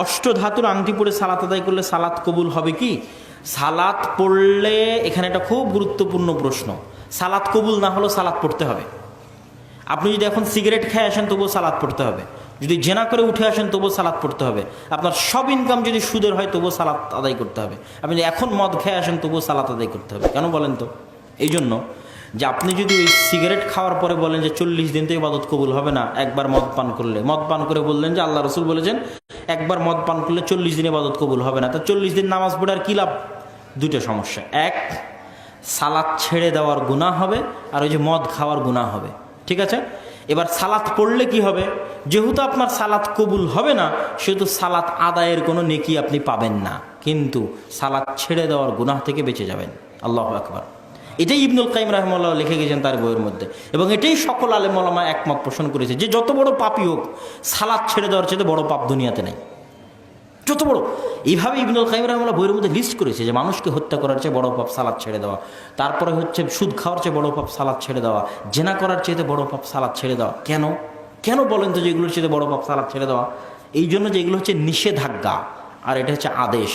অষ্টধাতুর আংটি পরে সালাত আদায় করলে সালাত কবুল হবে কি? সালাত পড়লে, এখানে একটা খুব গুরুত্বপূর্ণ প্রশ্ন, সালাত কবুল না হলেও সালাত পড়তে হবে। আপনি যদি এখন সিগারেট খেয়ে আসেন তবুও সালাত পড়তে হবে, যদি জেনা করে উঠে আসেন তবুও সালাত পড়তে হবে, আপনার সব ইনকাম যদি সুদের হয় তবুও সালাত আদায় করতে হবে, আপনি যদি এখন মদ খেয়ে আসেন তবুও সালাত আদায় করতে হবে। কেন বলেন তো? এই জন্য যে আপনি যদি ওই সিগারেট খাওয়ার পরে বলেন যে 40 দিন তো ইবাদত কবুল হবে না, একবার মদ পান করলে, মদ পান করে বললেন যে আল্লাহ রসুল বলেছেন একবার মদ পান করলে 40 দিন ইবাদত কবুল হবে না, তা 40 দিন নামাজ পড়ে আর কী লাভ? দুটো সমস্যা, এক সালাত ছেড়ে দেওয়ার গুনাহ হবে, আর ওই যে মদ খাওয়ার গুনাহ হবে। ঠিক আছে, এবার সালাত পড়লে কি হবে? যেহেতু আপনার সালাত কবুল হবে না, সেহেতু সালাত আদায়ের কোনো নেকি আপনি পাবেন না, কিন্তু সালাত ছেড়ে দেওয়ার গুনাহ থেকে বেঁচে যাবেন। আল্লাহু আকবার। এটাই ইবনুল কাইয়িম রাহিমাহুল্লাহ লিখে গেছেন তার বইয়ের মধ্যে, এবং এটাই সকল আলেম ওলামা একমত পোষণ করেছে যে যত বড় পাপই হোক, সালাত ছেড়ে দেওয়ার চেয়ে বড় পাপ দুনিয়াতে নেই, যত বড়। এইভাবে ইবনুল কাইয়িম রাহিমাহুল্লাহ বইয়ের মধ্যে লিস্ট করেছে যে মানুষকে হত্যা করার চেয়ে বড় পাপ সালাত ছেড়ে দেওয়া, তারপরে হচ্ছে সুদ খাওয়ার চেয়ে বড় পাপ সালাত ছেড়ে দেওয়া, জেনা করার চেয়ে বড় পাপ সালাত ছেড়ে দেওয়া। কেন কেন বলেন তো যে এগুলোর চেয়ে বড় পাপ সালাত ছেড়ে দেওয়া? এই জন্য যে এগুলো হচ্ছে নিষেধাজ্ঞা আর এটা হচ্ছে আদেশ।